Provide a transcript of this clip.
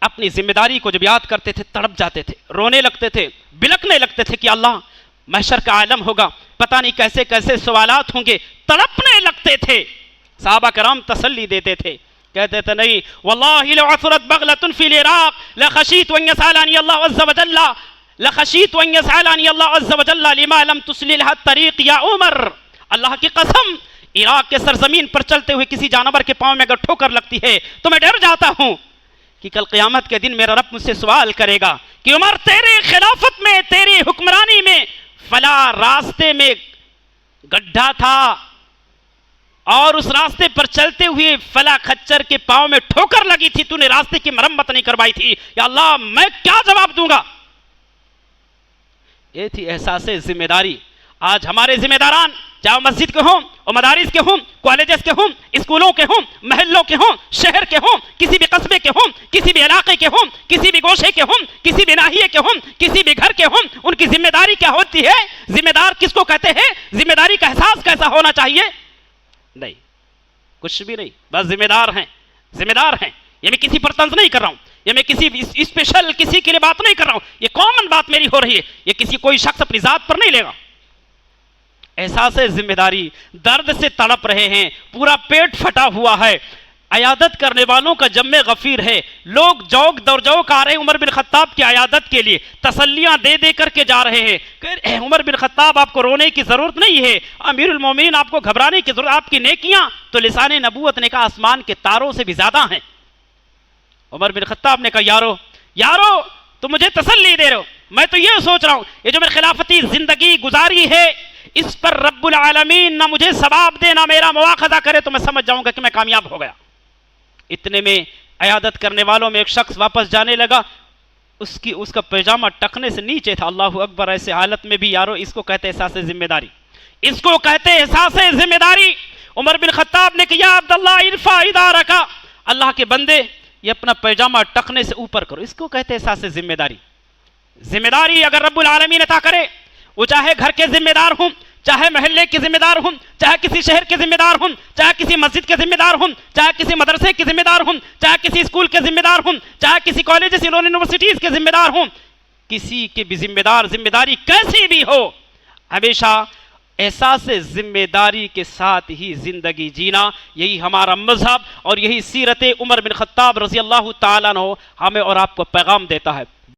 اپنی ذمہ داری کو جب یاد کرتے تھے تڑپ جاتے تھے، رونے لگتے تھے، بلکنے لگتے تھے کہ اللہ محشر کا عالم ہوگا، پتہ نہیں کیسے کیسے سوالات ہوں گے، تڑپنے لگتے تھے۔ صحابہ کرام تسلی دیتے تھے، کہتے تھے نہیں واللہ لو عثرت بغلۃ فی العراق لخشیت ان یسألنی اللہ عز وجل لخشیت ان یسألنی اللہ عز وجل لما لم تسللها الطریق یا عمر، اللہ کی قسم عراق کے سرزمین پر چلتے ہوئے کسی جانور کے پاؤں میں اگر ٹھوکر لگتی ہے تو میں ڈر جاتا ہوں کہ کل قیامت کے دن میرا رب مجھ سے سوال کرے گا کہ عمر تیری خلافت میں، تیری حکمرانی میں فلاں راستے میں گڈھا تھا اور اس راستے پر چلتے ہوئے فلاں خچر کے پاؤں میں ٹھوکر لگی تھی، تو نے راستے کی مرمت نہیں کروائی تھی، یا اللہ میں کیا جواب دوں گا؟ یہ تھی احساس ذمہ داری۔ آج ہمارے ذمہ داران چاہے مسجد کے ہوں اور مدارس کے ہوں، کالجز کے ہوں، اسکولوں کے ہوں، محلوں کے ہوں، شہر کے ہوں، کسی بھی قصبے کے ہوں، کسی بھی علاقے کے ہوں، کسی بھی گوشے کے ہوں، کسی بھی ناحیے کے ہوں، کسی بھی گھر کے ہوں، ان کی ذمہ داری کیا ہوتی ہے؟ ذمہ دار کس کو کہتے ہیں؟ ذمہ داری کا احساس کیسا ہونا چاہیے؟ نہیں، کچھ بھی نہیں، بس ذمہ دار ہیں، ذمہ دار ہیں۔ یہ میں کسی پر طنز نہیں کر رہا ہوں، یہ میں کسی اسپیشل کسی کے لیے بات نہیں کر رہا ہوں، یہ کامن بات میری ہو رہی ہے، یہ کسی کوئی شخص اپنی ذات پر نہیں لے گا۔ احساس ذمہ داری، درد سے تڑپ رہے ہیں، پورا پیٹ پھٹا ہوا ہے، عیادت کرنے والوں کا جم غفیر ہے، لوگ جوک دور جوک آ رہے ہیں عمر بن خطاب کی عیادت کے لیے، تسلیاں دے دے کر کے جا رہے ہیں کہ عمر بن خطاب آپ کو رونے کی ضرورت نہیں ہے، امیر المومنین آپ کو گھبرانے کی ضرورت، آپ کی نیکیاں تو لسان نبوت نے کہا آسمان کے تاروں سے بھی زیادہ ہیں۔ عمر بن خطاب نے کہا یارو تم مجھے تسلی دے رہے ہو، میں تو یہ سوچ رہا ہوں یہ جو میں خلافتی زندگی گزاری ہے اس پر رب العالمین نہ مجھے ثواب دے نہ میرا مواخذہ کرے تو میں سمجھ جاؤں گا کہ میں کامیاب ہو گیا۔ اتنے میں عیادت کرنے والوں میں ایک شخص واپس جانے لگا، اس کا پیجامہ ٹکنے سے نیچے تھا۔ اللہ اکبر، ایسے حالت میں بھی یارو اس کو کہتے احساس ذمہ داری، اس کو کہتے احساس ذمہ داری۔ عمر بن خطاب نے کہا یا عبداللہ ارفع ادارک، اللہ کے بندے یہ اپنا پیجامہ ٹکنے سے اوپر کرو، اس کو کہتے احساس ذمہ داری۔ ذمہ داری اگر رب العالمین عطا کرے، وہ چاہے گھر کے ذمہ دار ہوں، چاہے محلے کے ذمہ دار ہوں، چاہے کسی شہر کے ذمہ دار ہوں، چاہے کسی مسجد کے ذمہ دار ہوں، چاہے کسی مدرسے کے ذمہ دار ہوں، چاہے کسی اسکول کے ذمہ دار ہوں، چاہے کسی کالجز یونیورسٹیز کے ذمہ دار ہوں، کسی کے بھی ذمہ داری کیسی بھی ہو، ہمیشہ احساس ذمہ داری کے ساتھ ہی زندگی جینا، یہی ہمارا مذہب اور یہی سیرت عمر بن خطاب رضی اللہ تعالیٰ عنہ ہمیں اور آپ کو پیغام دیتا ہے۔